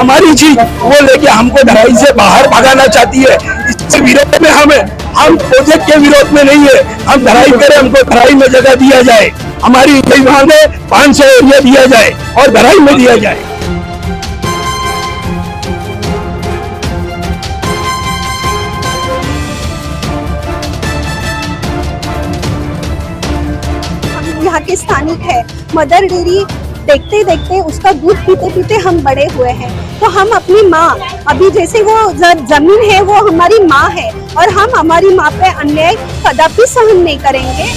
हमारी चीज वो लेके हमको धराई से बाहर भगाना चाहती है। इसके विरोध में हम प्रोजेक्ट के विरोध में नहीं है, हम धराई करें, हमको धराई में जगह दिया जाए, हमारी विभाग में 500 एरिया दिया जाए और धराई में दिया जाए। यहाँ के स्थानिक है, मदर डेयरी देखते देखते उसका दूध पीते पीते हम बड़े हुए हैं। तो हम अपनी माँ, अभी जैसे वो जमीन है वो हमारी माँ है और हम हमारी माँ पे अन्याय कदापि सहन नहीं करेंगे।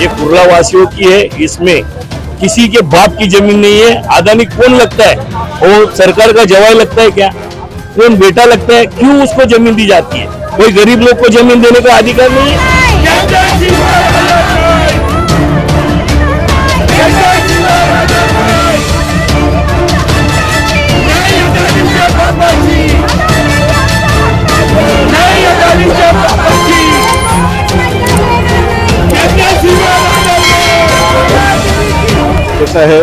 ये कुर्ला वासियों की है, इसमें किसी के बाप की जमीन नहीं है। अदानी कौन लगता है? वो सरकार का जवाई लगता है क्या? कौन बेटा लगता है? क्यों उसको जमीन दी जाती है? कोई गरीब लोग को जमीन देने का अधिकार नहीं है? ऐसा है,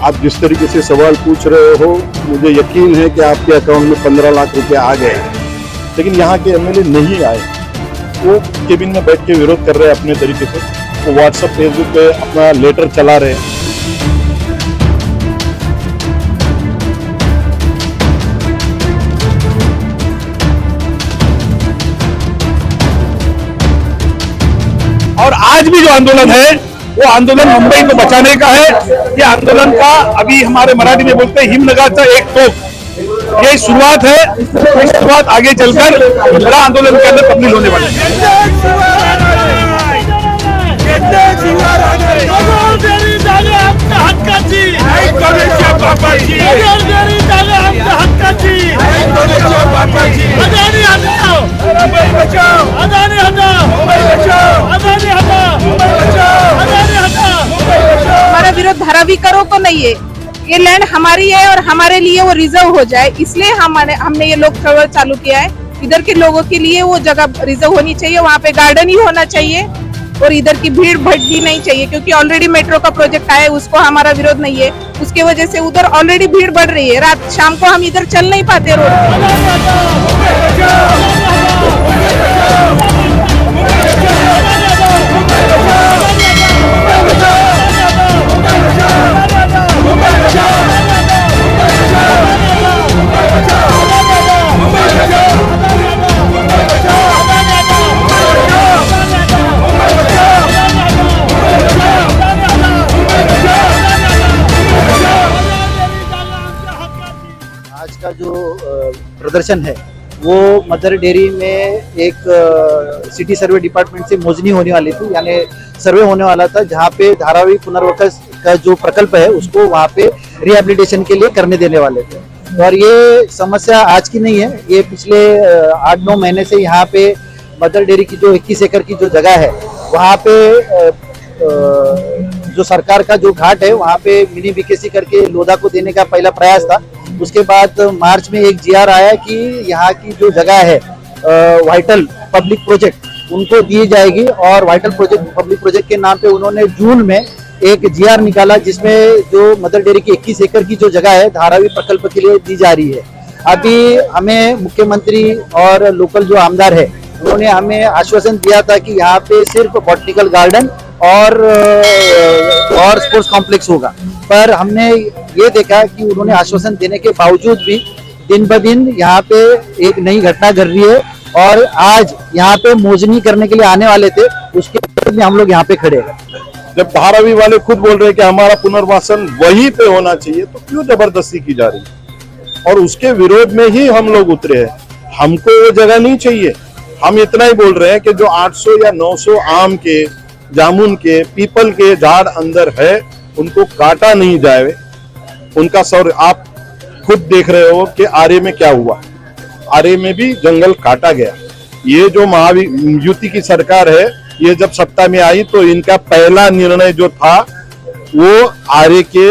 आप जिस तरीके से सवाल पूछ रहे हो, मुझे यकीन है कि आपके अकाउंट में 15 लाख रुपए आ गए, लेकिन यहाँ के एमएलए नहीं आए। वो केबिन में बैठ के विरोध कर रहे हैं अपने तरीके से, वो व्हाट्सएप फेसबुक पे अपना लेटर चला रहे हैं। और आज भी जो आंदोलन है वो आंदोलन मुंबई को बचाने का है। ये आंदोलन का अभी हमारे मराठी में बोलते हैं हिमनगाचा एक तोप, ये शुरुआत है। ये शुरुआत आगे चलकर बड़ा आंदोलन के अंदर तब्दील होने वाली है। हमारा विरोध धारावी करो तो नहीं है, ये लैंड हमारी है और हमारे लिए वो रिजर्व हो जाए, इसलिए हमने ये लोक चळवळ चालू किया है। इधर के लोगों के लिए वो जगह रिजर्व होनी चाहिए, वहाँ पे गार्डन ही होना चाहिए और इधर की भीड़ भटकी नहीं चाहिए, क्योंकि ऑलरेडी मेट्रो का प्रोजेक्ट आया है, उसको हमारा विरोध नहीं है। उसके वजह से उधर ऑलरेडी भीड़ बढ़ रही है, रात शाम को हम इधर चल नहीं पाते रोड। आज का जो प्रदर्शन है वो मदर डेयरी में एक सिटी सर्वे डिपार्टमेंट से मोजनी होने वाली थी, यानी सर्वे होने वाला था, जहाँ पे धारावी पुनर्विकास का जो प्रकल्प है उसको वहाँ पे रिहेबिलिटेशन के लिए करने देने वाले थे। और ये समस्या आज की नहीं है, ये पिछले 8-9 महीने से यहाँ पे मदर डेयरी की जो 21 एकड़ की जो जगह है वहाँ पे जो सरकार का जो घाट है वहाँ पे मिनी बीकेसी करके लोधा को देने का पहला प्रयास था। उसके बाद मार्च में एक जीआर आया कि यहाँ की जो जगह है वाइटल पब्लिक प्रोजेक्ट उनको दी जाएगी, और वाइटल प्रोजेक्ट पब्लिक प्रोजेक्ट के नाम पे उन्होंने जून में एक जीआर निकाला जिसमें जो मदर डेयरी की 21 एकड़ की जो जगह है धारावी प्रकल्प के लिए दी जा रही है। अभी हमें मुख्यमंत्री और लोकल जो आमदार है उन्होंने हमें आश्वासन दिया था कि यहाँ पे सिर्फ बॉटनिकल गार्डन और स्पोर्ट्स कॉम्प्लेक्स होगा, पर हमने ये देखा कि उन्होंने आश्वासन देने के बावजूद भी दिन ब दिन यहाँ पे एक नई घटना घट रही है। और आज यहाँ पे मोजनी करने के लिए आने वाले थे, उसके बाद में हम लोग यहाँ पे खड़े हैं। जब धारावी वाले खुद बोल रहे हैं कि हमारा पुनर्वासन वहीं पे होना चाहिए, तो क्यों जबरदस्ती की जा रही है? और उसके विरोध में ही हम लोग उतरे हैं। हमको वो जगह नहीं चाहिए। हम इतना ही बोल रहे हैं कि जो 800 या 900 आम के, जामुन के, पीपल के झाड़ अंदर है उनको काटा नहीं जाए। उनका सौर आप खुद देख रहे हो कि आर्य में क्या हुआ। आरे में भी जंगल काटा गया। ये जो महायुति की सरकार है, ये जब सत्ता में आई तो इनका पहला निर्णय जो था वो आरे के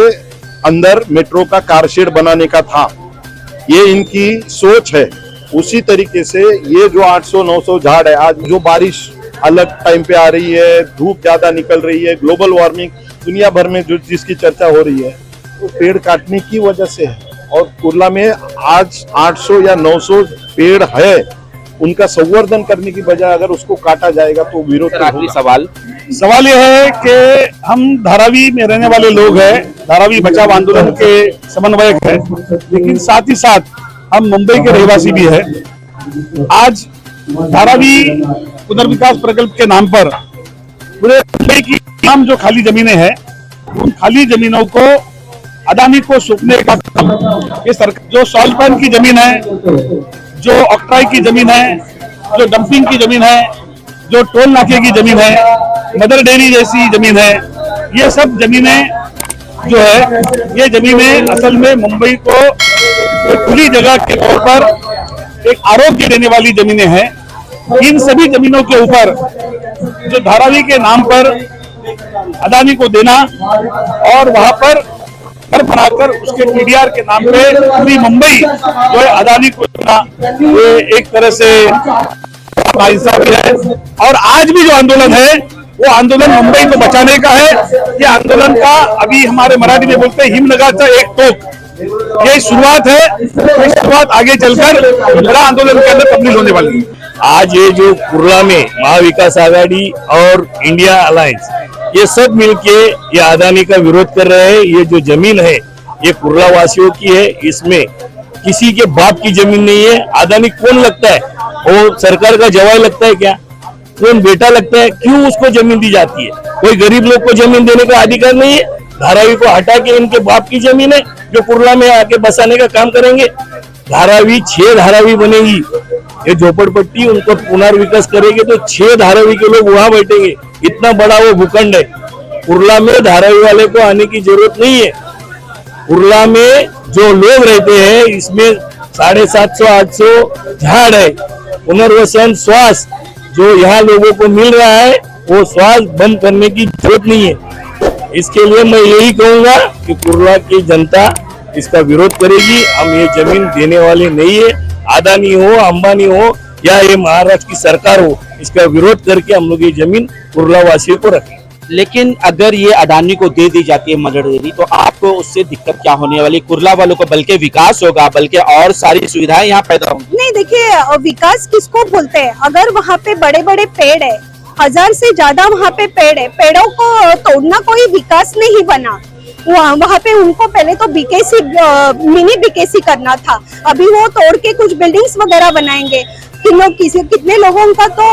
अंदर मेट्रो का कारशेड बनाने का था। ये इनकी सोच है। उसी तरीके से ये जो 800-900 झाड़ है, आज जो बारिश अलग टाइम पे आ रही है, धूप ज्यादा निकल रही है, ग्लोबल वार्मिंग दुनिया भर में जो जिसकी चर्चा हो रही है, वो पेड़ काटने की वजह से है। और कुर्ला में आज 800 या 900 पेड़ है, उनका संवर्धन करने की बजाय अगर उसको काटा जाएगा तो विरोध तो आखिरी होगा। सवाल यह है कि हम धारावी में रहने वाले लोग हैं, धारावी बचाव आंदोलन के समन्वयक हैं, लेकिन साथ ही साथ हम मुंबई के रहवासी भी हैं। आज धारावी पुनर्विकास प्रकल्प के नाम पर पूरे मुंबई की तमाम जो खाली जमीनें हैं, उन खाली जमीनों को अदानी को सौंपने का काम ये सरकार, जो सॉल्टपैन की जमीन है, जो ऑक्ट्राई की जमीन है, जो डंपिंग की जमीन है, जो टोल नाके की जमीन है, मदर डेयरी जैसी जमीन है, ये सब जमीनें जो है, ये जमीनें असल में मुंबई को एक खुली जगह के तौर पर एक आरोग्य देने वाली जमीनें हैं। इन सभी जमीनों के ऊपर जो धारावी के नाम पर अदानी को देना और वहां पर घर बनाकर उसके टीडीआर के नाम पे पूरी मुंबई जो है अदानी को देना, ये एक तरह से नाइंसाफी है। और आज भी जो आंदोलन है वो आंदोलन मुंबई को बचाने का है। ये आंदोलन का अभी हमारे मराठी में बोलते हैं हिमनगाचा एक टोक, ये शुरुआत है। ये शुरुआत आगे चलकर बड़ा आंदोलन के अंदर तब्दील होने वाली है। आज ये जो कुर्ला में महाविकास आघाड़ी और इंडिया अलायंस ये सब मिलके ये अदानी का विरोध कर रहे हैं। ये जो जमीन है ये कुर्ला वासियों की है, इसमें किसी के बाप की जमीन नहीं है। अदानी कौन लगता है? वो सरकार का जवाई लगता है क्या? कौन बेटा लगता है? क्यों उसको जमीन दी जाती है? कोई गरीब लोग को जमीन देने का अधिकार नहीं है? धारावी को हटा के इनके बाप की जमीन है जो कुर्ला में आके बसाने का काम करेंगे। धारावी 6 धारावी बनेगी, ये झोपड़पट्टी उनको पुनर्विकास करेंगे तो 6 धारावी के लोग वहां बैठेंगे। इतना बड़ा वो भूखंड है। कुर्ला में धारावी वाले को आने की जरूरत नहीं है। कुर्ला में जो लोग रहते हैं इसमें 750-800 झाड़ है। पुनर्वसन श्वास जो यहाँ लोगों को मिल रहा है वो श्वास बंद करने की जरूरत नहीं है। इसके लिए मैं यही कहूंगा कि कुर्ला की जनता इसका विरोध करेगी। हम ये जमीन देने वाले नहीं है। अदानी हो, अंबानी हो या ये महाराष्ट्र की सरकार हो, इसका विरोध करके हम लोग ये जमीन कुर्ला वासियों को रखें। लेकिन अगर ये अडानी को दे दी जाती है मदर डेयरी, तो आपको उससे दिक्कत क्या होने वाली? कुर्ला वालों को बल्कि विकास होगा, बल्कि और सारी सुविधाएं यहाँ पैदा होंगी। नहीं, देखिए विकास किसको बोलते हैं? अगर वहाँ पे बड़े बड़े पेड़ है, 1000 से ज्यादा वहाँ पे पेड़ है, पेड़ों को तोड़ना कोई विकास नहीं बना। वहाँ पे उनको पहले तो बीकेसी मिनी बीकेसी करना था, अभी वो तोड़ के कुछ बिल्डिंग्स वगैरह बनाएंगे। कितने लोगों का तो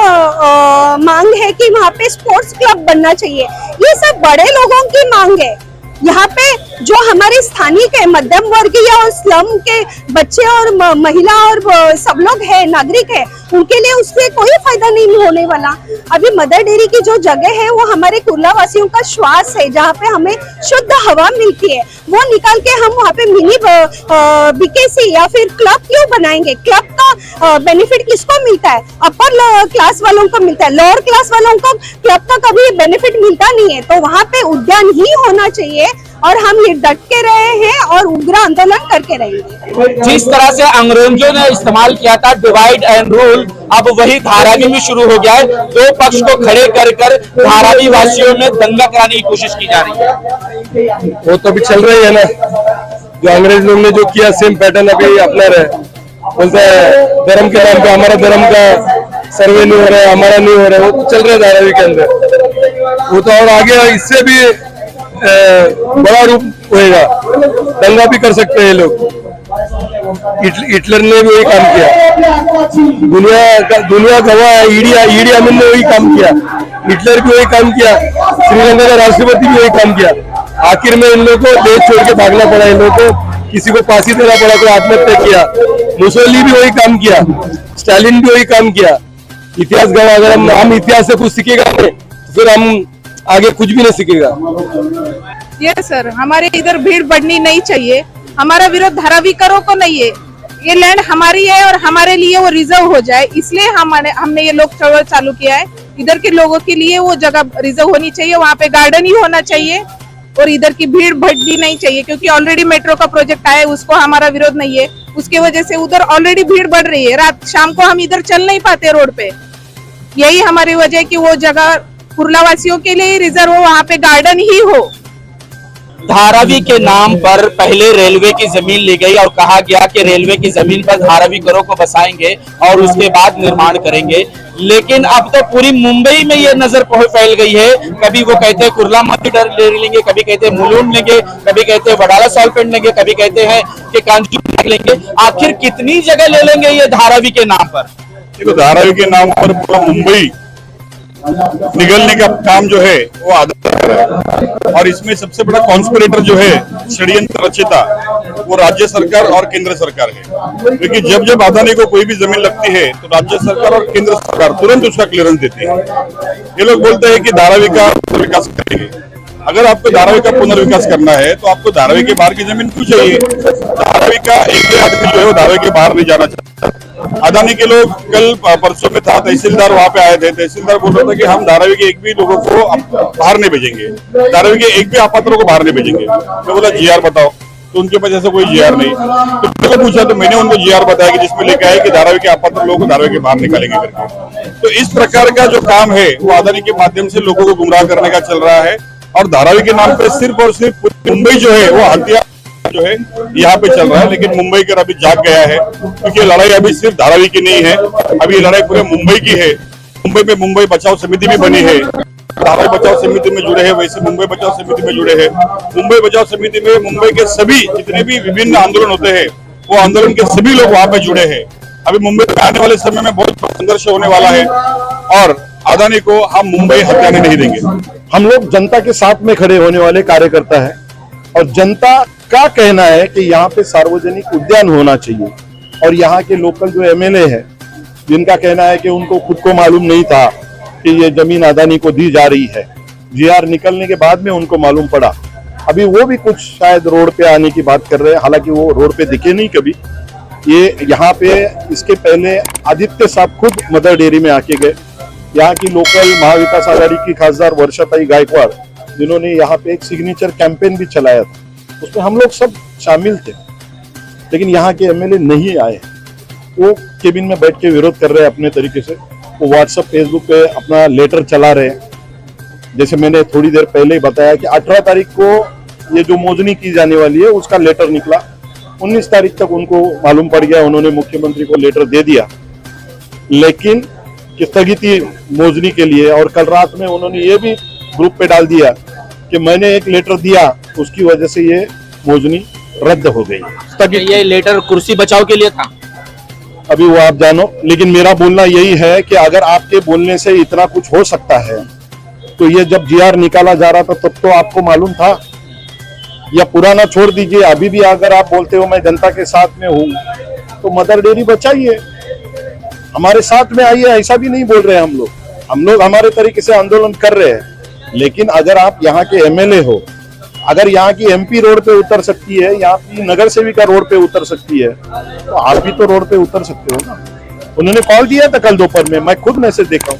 मांग है कि वहाँ पे स्पोर्ट्स क्लब बनना चाहिए। ये सब बड़े लोगों की मांग है। यहाँ पे जो हमारे स्थानिक है, मध्यम वर्गीय और स्लम के बच्चे और महिला और सब लोग है, नागरिक है, उनके लिए उससे कोई फायदा नहीं होने वाला। अभी मदर डेयरी की जो जगह है वो हमारे कुर्ला वासियों का श्वास है, जहाँ पे हमें शुद्ध हवा मिलती है। वो निकाल के हम वहाँ पे मिनी बीकेसी या फिर क्लब क्यों बनाएंगे? क्लब का बेनिफिट किसको मिलता है? अपर क्लास वालों को मिलता है, लोअर क्लास वालों को क्लब का कभी बेनिफिट मिलता नहीं है। तो वहाँ पे उद्यान ही होना चाहिए और हम ये डट के रहे हैं और उग्र आंदोलन करके रहेंगे। जिस तरह से अंग्रेजों ने इस्तेमाल किया था डिवाइड एंड रूल, अब वही धारावी में शुरू हो गया है। दो पक्ष को खड़े कर धारावी वासियों में दंगा कराने की कोशिश की जा रही है। वो तो अभी चल रही है ना, जो अंग्रेज लोग ने जो किया सेम पैटर्न अभी अपना रहे। बोलते हैं धर्म के नाम पे हमारा धर्म का सर्वे नहीं हो रहा है, हमारा नहीं हो रहा है, वो तो चल रहा है धारावी के अंदर। वो तो और आगे इससे भी बड़ा रूप होएगा, दंगा भी कर सकते हैं लोग। हिटलर ने भी वही काम किया, दुनिया गवाह है। ईडी अमीन ने वही काम किया, हिटलर भी वही काम किया, श्रीलंका का राष्ट्रपति भी वही काम किया। आखिर में इन लोगों को देश छोड़ के भागना पड़ा, इन लोगों को किसी को फांसी देना पड़ा, कोई आत्महत्या किया। मुसोलिनी भी वही काम किया, स्टालिन भी वही काम किया। इतिहास गवाह। अगर हम इतिहास से कुछ सीखेगा नहीं तो फिर हम आगे कुछ भी नहीं सीखेगा। ये सर, हमारे इधर भीड़ बढ़नी नहीं चाहिए। हमारा विरोध धारावी करो को नहीं है, ये लैंड हमारी है और हमारे लिए वो रिजर्व हो जाए, इसलिए हमने ये लोग चळवळ चालू किया है। इधर के लोगों के लिए वो जगह रिजर्व होनी चाहिए, वहाँ पे गार्डन ही होना चाहिए और इधर की भीड़ भट भी नहीं चाहिए, क्योंकि ऑलरेडी मेट्रो का प्रोजेक्ट आया है, उसको हमारा विरोध नहीं है। उसके वजह से उधर ऑलरेडी भीड़ बढ़ रही है, रात शाम को हम इधर चल नहीं पाते रोड पे। यही हमारी वजह है कि वो जगह कुर्ला वासियों के लिए रिजर्व हो, वहाँ पे गार्डन ही हो। धारावी के नाम पर पहले रेलवे की जमीन ली गई और कहा गया कि रेलवे की जमीन पर धारावी करों को बसाएंगे और उसके बाद निर्माण करेंगे, लेकिन अब तो पूरी मुंबई में ये नजर फैल गई है। कभी वो कहते हैं कुर्ला मंदिर ले लेंगे, कभी कहते हैं मुलुंड लेंगे, कभी कहते हैं वडाला सॉल्वेंट लेंगे, कभी कहते हैं कि कांजूर लेंगे। आखिर कितनी जगह ले लेंगे ये धारावी के नाम पर? देखो, धारावी के नाम पर पूरा मुंबई निगलने का काम जो है वो आधा कर रहा है, और इसमें सबसे बड़ा कॉन्स्पिरेटर जो है, षड्यंत्र रचयिता, वो राज्य सरकार और केंद्र सरकार है। क्योंकि जब जब अदानी को कोई भी जमीन लगती है तो राज्य सरकार और केंद्र सरकार तुरंत उसका क्लियरेंस देती है। ये लोग बोलते हैं कि धारावी का विकास करेंगे। अगर आपको धारावी का पुनर्विकास करना है तो आपको धारावी के बाहर की जमीन क्यों चाहिए? धारावी का एक भी आदमी जो है वो धारावी के बाहर नहीं जाना चाहता। अदानी के लोग कल परसों में था, तहसीलदार वहां पे आए थे। तहसीलदार बोल रहा था कि हम धारावी के एक भी लोगों को बाहर नहीं भेजेंगे, धारावी के एक भी अपात्रों को बाहर नहीं भेजेंगे। मैं बोला जीआर बताओ, तो उनके पास ऐसा कोई जीआर नहीं। तो मैंने पूछा तो मैंने उनको जीआर बताया कि जिसमें लिखा है कि धारावी के अपात्र लोगों को धारावी के बाहर निकालेंगे करके। तो इस प्रकार का जो काम है वो अदानी के माध्यम से लोगों को गुमराह करने का चल रहा है, और धारावी के नाम पे सिर्फ और सिर्फ मुंबई जो है वो हत्या जो है यहाँ पे चल रहा है। लेकिन मुंबई का अभी जाग गया है, क्योंकि लड़ाई अभी सिर्फ धारावी की नहीं है, अभी लड़ाई पूरे मुंबई की है। मुंबई में मुंबई बचाओ समिति भी बनी है, धारावी बचाओ समिति में जुड़े हैं, वैसे मुंबई बचाओ समिति में जुड़े हैं। मुंबई बचाओ समिति में मुंबई के सभी जितने भी विभिन्न आंदोलन होते हैं वो आंदोलन के सभी लोग वहां पे जुड़े हैं। अभी मुंबई में आने वाले समय में बहुत संघर्ष होने वाला है, और अदानी को हम मुंबई हत्याने नहीं देंगे। हम लोग जनता के साथ में खड़े होने वाले कार्यकर्ता है, और जनता का कहना है कि यहाँ पे सार्वजनिक उद्यान होना चाहिए। और यहाँ के लोकल जो एमएलए है, जिनका कहना है कि उनको खुद को मालूम नहीं था कि ये जमीन अदानी को दी जा रही है, जीआर निकलने के बाद में उनको मालूम पड़ा। अभी वो भी कुछ शायद रोड पे आने की बात कर रहे हैं, हालांकि वो रोड पे दिखे नहीं कभी। ये यहाँ पे इसके पहले आदित्य साहब खुद मदर डेयरी में आके गए। यहाँ की लोकल महाविकास आघाड़ी की खासदार वर्षाताई गायकवाड़, जिन्होंने यहाँ पे एक सिग्नेचर कैंपेन भी चलाया था, उसमें हम लोग सब शामिल थे, लेकिन यहाँ के एमएलए नहीं आए। वो केबिन में बैठ के विरोध कर रहे हैं अपने तरीके से। वो व्हाट्सएप फेसबुक पे अपना लेटर चला रहे हैं। जैसे मैंने थोड़ी देर पहले ही बताया कि 18 तारीख को ये जो मोजनी की जाने वाली है उसका लेटर निकला, 19 तारीख तक उनको मालूम पड़ गया, उन्होंने मुख्यमंत्री को लेटर दे दिया, लेकिन कि स्थगिति मोजनी के लिए। और कल रात में उन्होंने ये भी ग्रुप पे डाल दिया कि मैंने एक लेटर दिया, उसकी वजह से ये मोजनी रद्द हो गई। स्थगित ये लेटर कुर्सी बचाओ के लिए था, अभी वो आप जानो, लेकिन मेरा बोलना यही है कि अगर आपके बोलने से इतना कुछ हो सकता है तो ये जब जीआर निकाला जा रहा था तब तो आपको मालूम था। या पुराना छोड़ दीजिए, अभी भी अगर आप बोलते हो मैं जनता के साथ में हूँ तो मदर डेयरी बचाइए, हमारे साथ में आइए। ऐसा भी नहीं बोल रहे हम लोग हमारे तरीके से आंदोलन कर रहे हैं। लेकिन अगर आप यहाँ के एमएलए हो, अगर यहाँ की एमपी रोड पे उतर सकती है, यहाँ की नगर सेविका रोड पे उतर सकती है, तो आप भी तो रोड पे उतर सकते हो ना। उन्होंने कॉल दिया था कल दोपहर में, मैं खुद मैसेज देखा हूँ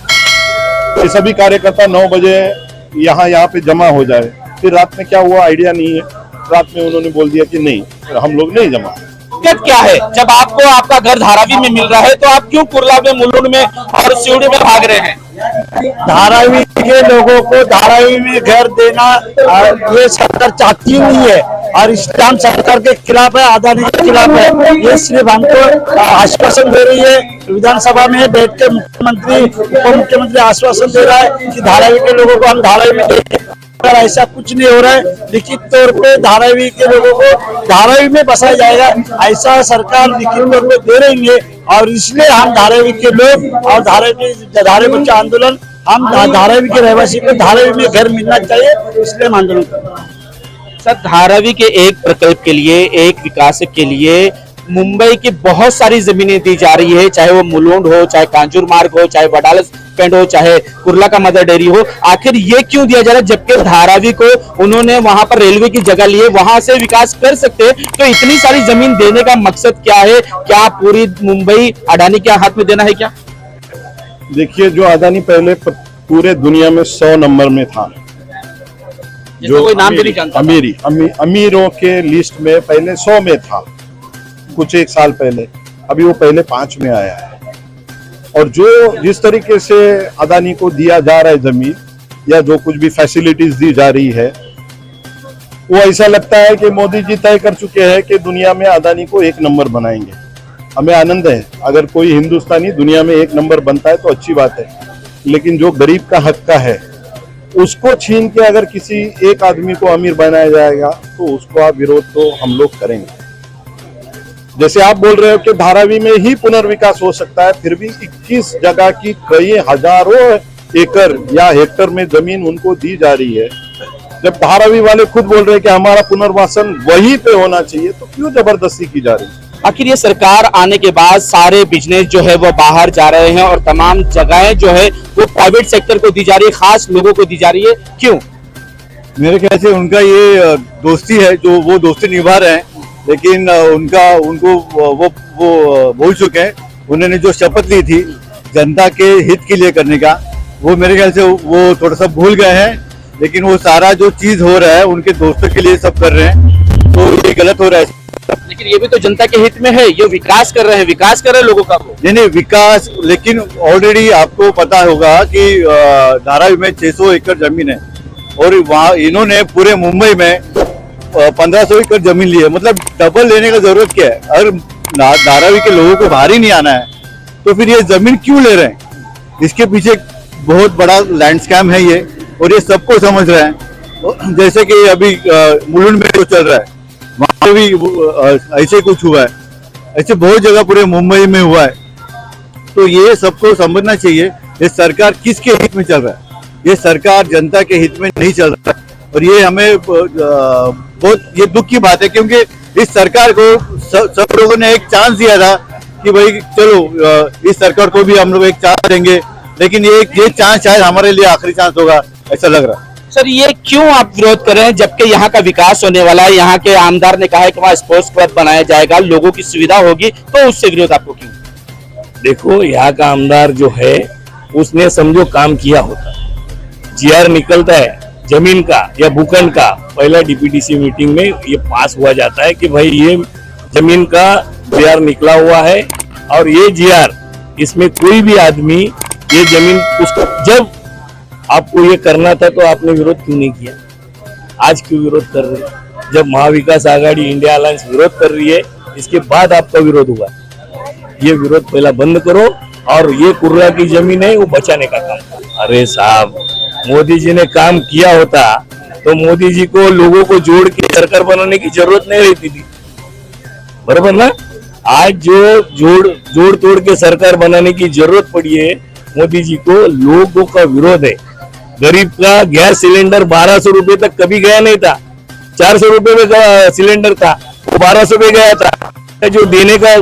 कि सभी कार्यकर्ता 9 बजे यहाँ पे जमा हो जाए। फिर रात में क्या हुआ आइडिया नहीं है, रात में उन्होंने बोल दिया कि नहीं, हम लोग नहीं जमा। क्या है, जब आपको आपका घर धारावी में मिल रहा है तो आप क्यों कुर्ला में, मुलुंड में और सिवड़ी में भाग रहे हैं? धारावी के लोगों को धारावी में घर देना ये सरकार चाहती नहीं है, और इस्लाम सरकार के खिलाफ है, अदानी के खिलाफ है। ये सिर्फ हमको आश्वासन दे रही है, विधानसभा में बैठ के मुख्यमंत्री उप मुख्यमंत्री आश्वासन दे रहा है कि धारावी के लोगों को हम धारावी में देंगे, पर ऐसा कुछ नहीं हो रहा है। लिखित तौर पे धारावी के लोगों को धारावी में बसाया जाएगा, ऐसा सरकार लिखित तौर पे दे रही है। और इसलिए हम धारावी के लोग और धारावी बच्चा आंदोलन, हम धारावी के रहवासी को धारावी में घर मिलना चाहिए, इसलिए हम आंदोलन कर रहे हैं। सर, धारावी के एक प्रकल्प के लिए, एक विकास के लिए मुंबई की बहुत सारी जमीनें दी जा रही है, चाहे वो मुलुंड हो, चाहे कांजूर मार्ग हो, चाहे वडाला डेवलपमेंट हो, चाहे कुर्ला का मदर डेयरी हो, आखिर ये क्यों दिया जा रहा है? जबकि धारावी को उन्होंने वहां पर रेलवे की जगह ली है, वहां से विकास कर सकते हैं, तो इतनी सारी जमीन देने का मकसद क्या है? क्या पूरी मुंबई अडानी के हाथ में देना है क्या? देखिए, जो अदानी पहले पूरे दुनिया में 100 नंबर में था, जो कोई नाम भी नहीं जानता, अमीरों के लिस्ट में पहले 100 में था कुछ एक साल पहले, अभी वो पहले 5 में आया है। और जो जिस तरीके से अदानी को दिया जा रहा है जमीन या जो कुछ भी फैसिलिटीज दी जा रही है, वो ऐसा लगता है कि मोदी जी तय कर चुके हैं कि दुनिया में अदानी को 1 नंबर बनाएंगे। हमें आनंद है, अगर कोई हिंदुस्तानी दुनिया में 1 नंबर बनता है तो अच्छी बात है, लेकिन जो गरीब का हक का है उसको छीन के अगर किसी एक आदमी को अमीर बनाया जाएगा तो उसका विरोध तो हम लोग करेंगे। जैसे आप बोल रहे हो कि धारावी में ही पुनर्विकास हो सकता है, फिर भी 21 जगह की कई हजारों एकड़ या हेक्टर में जमीन उनको दी जा रही है। जब धारावी वाले खुद बोल रहे हैं कि हमारा पुनर्वासन वहीं पे होना चाहिए, तो क्यों जबरदस्ती की जा रही है? आखिर ये सरकार आने के बाद सारे बिजनेस जो है वो बाहर जा रहे हैं और तमाम जगहें जो है वो प्राइवेट सेक्टर को दी जा रही है, खास लोगों को दी जा रही है, क्यों? मेरे ख्याल से उनका ये दोस्ती है, जो वो दोस्ती निभा रहे हैं, लेकिन उनको वो भूल चुके हैं। उन्होंने जो शपथ ली थी जनता के हित के लिए करने का, वो मेरे ख्याल से वो थोड़ा सा भूल गए हैं। लेकिन वो सारा जो चीज हो रहा है उनके दोस्तों के लिए सब कर रहे हैं, तो ये गलत हो रहा है। लेकिन ये भी तो जनता के हित में है, ये विकास कर रहे हैं, विकास कर रहे हैं लोगों का। नहीं विकास, लेकिन ऑलरेडी आपको पता होगा कि धारावी में 600 एकड़ जमीन है और वहाँ इन्होंने पूरे मुंबई में 1500 एकड़ जमीन ली है। मतलब डबल लेने का जरूरत क्या है? अगर धारावी के लोगों को बाहर ही नहीं आना है तो फिर ये जमीन क्यों ले रहे हैं? इसके पीछे बहुत बड़ा लैंड स्कैम है ये, और ये सबको समझ रहे हैं। जैसे कि अभी मुलुंड में जो चल रहा है, वहां भी ऐसे कुछ हुआ है, ऐसे बहुत जगह पूरे मुंबई में हुआ है। तो ये सबको समझना चाहिए, ये सरकार किसके हित में चल रहा है? ये सरकार जनता के हित में नहीं चल रहा है। और ये हमें बहुत ये दुख की बात है, क्योंकि इस सरकार को सब लोगों ने एक चांस दिया था कि भाई चलो इस सरकार को भी हम लोग एक चांस देंगे, लेकिन ये चांस शायद हमारे लिए आखिरी चांस होगा, ऐसा लग रहा है। सर, ये क्यों आप विरोध कर रहे हैं, जबकि यहाँ का विकास होने वाला है? यहाँ के आमदार ने कहा है कि वहाँ स्पोर्ट्स क्लब बनाया जाएगा, लोगों की सुविधा होगी, तो उससे विरोध आपको क्यों? देखो, यहाँ का आमदार जो है उसने समझो काम किया होता, जीआर निकलता है जमीन का या भूखंड का, पहला डीपीडीसी मीटिंग में ये पास हुआ जाता है कि भाई ये जमीन का जीआर निकला हुआ है और ये जीआर, इसमें कोई भी आदमी ये जमीन उसको, जब आपको ये करना था तो आपने विरोध क्यों नहीं किया? आज क्यों विरोध कर रहे हैं? जब महाविकास आघाड़ी इंडिया अलायंस विरोध कर रही है, इसके बाद आपका विरोध हुआ। ये विरोध पहला बंद करो और ये कुर्रा की जमीन है वो बचाने का काम करो। अरे साहब, मोदी जी ने काम किया होता तो मोदी जी को लोगों को जोड़ के सरकार बनाने की जरूरत नहीं रहती थी, बराबर ना? आज जो जोड़ तोड़ के सरकार बनाने की जरूरत पड़ी है मोदी जी को, लोगों का विरोध है। गरीब का गैस सिलेंडर 1200 रुपए तक कभी गया नहीं था, 400 रुपए में सिलेंडर था, वो 1200 पे गया था। जो देने का,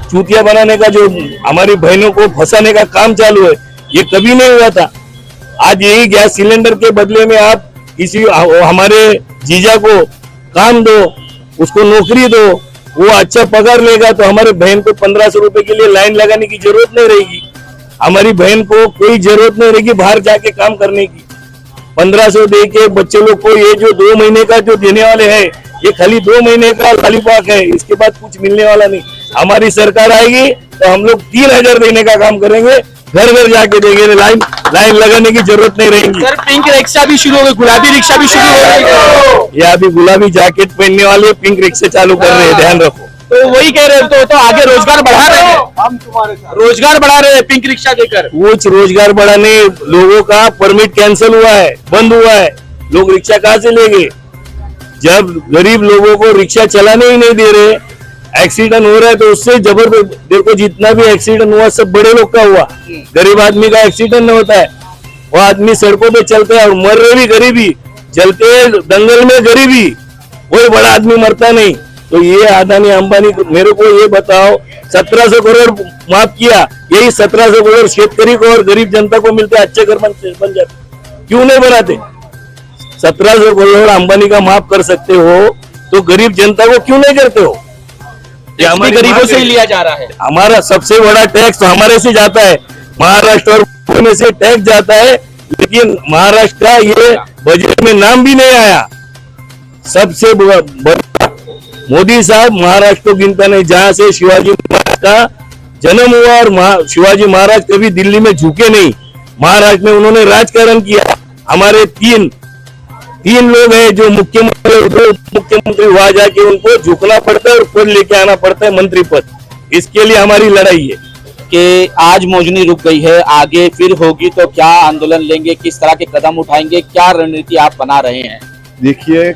चूतिया बनाने का, जो हमारी बहनों को फंसाने का काम चालू है, ये कभी नहीं हुआ था। आज यही गैस सिलेंडर के बदले में आप किसी हमारे जीजा को काम दो, उसको नौकरी दो, वो अच्छा पगार लेगा तो हमारे बहन को 1500 रुपए के लिए लाइन लगाने की जरूरत नहीं रहेगी। हमारी बहन को कोई जरूरत नहीं रहेगी बाहर जाके काम करने की। 1500 दे के बच्चे लोग को ये जो 2 महीने का जो देने वाले हैं, ये खाली 2 महीने का लालीपाक है, इसके बाद कुछ मिलने वाला नहीं। हमारी सरकार आएगी तो हम लोग 3000 देने का काम करेंगे, घर घर जाके देंगे, लाइन लगाने की जरूरत नहीं रहेगी। सर, पिंक रिक्शा भी शुरू हो गई, गुलाबी रिक्शा भी शुरू हो गई। ये अभी गुलाबी जैकेट पहनने वाले पिंक रिक्शे चालू कर रहे हैं, ध्यान रखो। तो वही कह रहे हैं, तो आगे रोजगार बढ़ा रहे हैं, हम तुम्हारे साथ रोजगार बढ़ा रहे हैं पिंक रिक्शा देकर। कुछ रोजगार बढ़ाने, लोगों का परमिट कैंसिल हुआ है, बंद हुआ है, लोग रिक्शा कहाँ से लेंगे? जब गरीब लोगों को रिक्शा चलाने ही नहीं दे रहे, एक्सीडेंट हो रहा है तो उससे जबरदस्त, देखो जितना भी एक्सीडेंट हुआ सब बड़े लोग का हुआ, गरीब आदमी का एक्सीडेंट नहीं होता है। वो आदमी सड़कों पे चलते हैं और मर रहे भी गरीबी, चलते दंगल में गरीबी, कोई बड़ा आदमी मरता नहीं। तो ये अदानी अंबानी, मेरे को ये बताओ, 1700 करोड़ माफ किया, यही 1700 करोड़ शेतकरी को और गरीब जनता को मिलते अच्छे घर बन जाते, क्यों नहीं बनाते? 1700 करोड़ अंबानी का माफ कर सकते हो तो गरीब जनता को क्यों नहीं करते हो? ये हमारे गरीबों से ही लिया जा रहा है। हमारा सबसे बड़ा टैक्स तो हमारे से जाता है, महाराष्ट्र और में से टैक्स जाता है, लेकिन महाराष्ट्र का ये बजट में नाम भी नहीं आया। सबसे बड़ा मोदी साहब महाराष्ट्र को गिनता नहीं, जहां से शिवाजी महाराज का जन्म हुआ, और शिवाजी महाराज कभी दिल्ली में झुके नहीं, महाराष्ट्र में उन्होंने राजकारण किया। हमारे तीन लोग हैं जो मुख्यमंत्री वहां जाके उनको झुकना पड़ता है और पद लेके आना पड़ता है, मंत्री पद। इसके लिए हमारी लड़ाई है कि आज मौजनी रुक गई है, आगे फिर होगी तो क्या आंदोलन लेंगे, किस तरह के कदम उठाएंगे, क्या रणनीति आप बना रहे हैं? देखिए,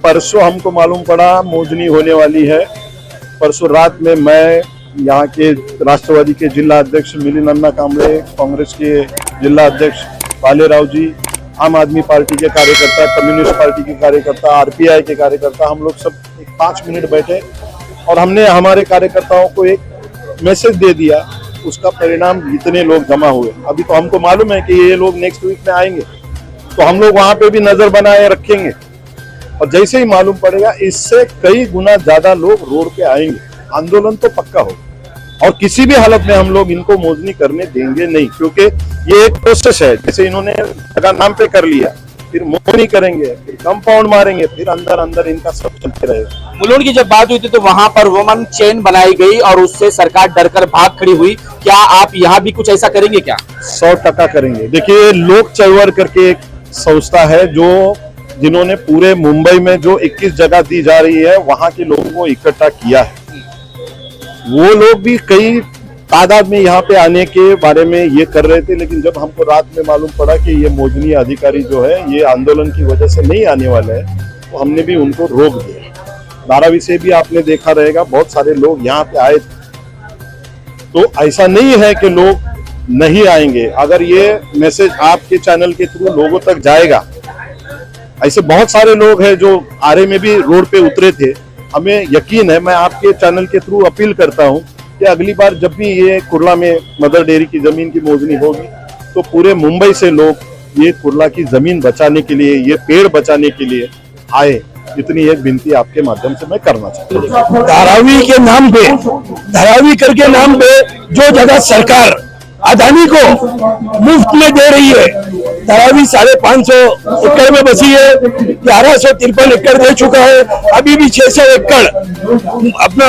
परसों हमको मालूम पड़ा मौजनी होने वाली है। परसों रात में मैं यहाँ के राष्ट्रवादी के जिला अध्यक्ष मिलिंद अन्ना कांबळे, कांग्रेस के जिला अध्यक्ष बालेराव जी, आम आदमी पार्टी के कार्यकर्ता, कम्युनिस्ट पार्टी के कार्यकर्ता, आरपीआई के कार्यकर्ता, हम लोग सब 5 मिनट बैठे और हमने हमारे कार्यकर्ताओं को एक मैसेज दे दिया। उसका परिणाम इतने लोग जमा हुए। अभी तो हमको मालूम है कि ये लोग नेक्स्ट वीक में आएंगे, तो हम लोग वहां पे भी नजर बनाए रखेंगे और जैसे ही मालूम पड़ेगा इससे कई गुना ज्यादा लोग रोड पे आएंगे। आंदोलन तो पक्का हो और किसी भी हालत में हम लोग इनको मौजनी करने देंगे नहीं, क्योंकि ये एक प्रोसेस है। जैसे इन्होंने जगह नाम पे कर लिया, फिर मौजनी करेंगे, फिर कंपाउंड मारेंगे, फिर अंदर इनका सब चलते रहेगा। मुलुंड की जब बात हुई थी तो वहां पर वुमन चेन बनाई गई और उससे सरकार डरकर भाग खड़ी हुई। क्या आप यहाँ भी कुछ ऐसा करेंगे क्या? 100% करेंगे। देखिए, लोक चळवळ करके एक संस्था है जिन्होंने पूरे मुंबई में जो 21 जगह दी जा रही है वहां के लोगों को इकट्ठा किया है। वो लोग भी कई तादाद में यहाँ पे आने के बारे में ये कर रहे थे, लेकिन जब हमको रात में मालूम पड़ा कि ये मौजनी अधिकारी जो है ये आंदोलन की वजह से नहीं आने वाले हैं, तो हमने भी उनको रोक दिया। धारावी से भी आपने देखा रहेगा बहुत सारे लोग यहाँ पे आए थे, तो ऐसा नहीं है कि लोग नहीं आएंगे। अगर ये मैसेज आपके चैनल के थ्रू लोगों तक जाएगा, ऐसे बहुत सारे लोग हैं जो आरे में भी रोड पे उतरे थे, हमें यकीन है। मैं आपके चैनल के थ्रू अपील करता हूं कि अगली बार जब भी ये कुर्ला में मदर डेयरी की जमीन की मौजनी होगी तो पूरे मुंबई से लोग ये कुर्ला की जमीन बचाने के लिए, ये पेड़ बचाने के लिए आए। इतनी एक विनती आपके माध्यम से मैं करना चाहता हूँ। धारावी के नाम पे, धारावी करके नाम पे जो जगह सरकार अदानी को मुफ्त में दे रही है, धारावी 550 एकड़ में बसी है, 1153 एकड़ दे चुका है, अभी भी 600 एकड़ अपना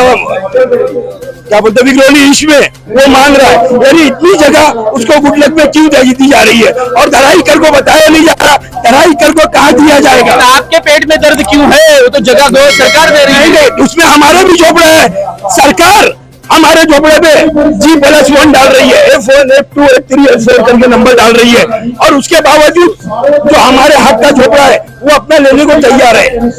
क्या बोलते विक्रोली ईश में वो मांग रहा है। यानी इतनी जगह उसको गुडलक में क्यों दी जा रही है और धराईकर को बताया नहीं जा रहा, धराईकर को कहाँ दिया जाएगा? आपके पेट में दर्द क्यों है? वो तो जगह दो सरकार दे रही है। उसमें हमारा भी झोपड़ा है, सरकार हमारे झोपड़े पे G+1 डाल रही है, F1, F2, F3, F4 करके नंबर डाल रही है, और उसके बावजूद जो हमारे हक का झोपड़ा है वो अपना लेने को तैयार है।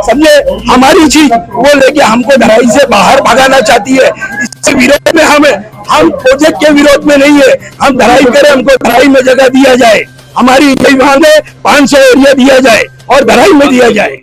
समझे, हमारी चीज वो लेके हमको धराई से बाहर भगाना चाहती है। इसके विरोध में हम प्रोजेक्ट के विरोध में नहीं है, हम धराई करें, हमको धराई में जगह दिया जाए। हमारी यही मांग है 500 एरिया दिया जाए और धराई में दिया जाए।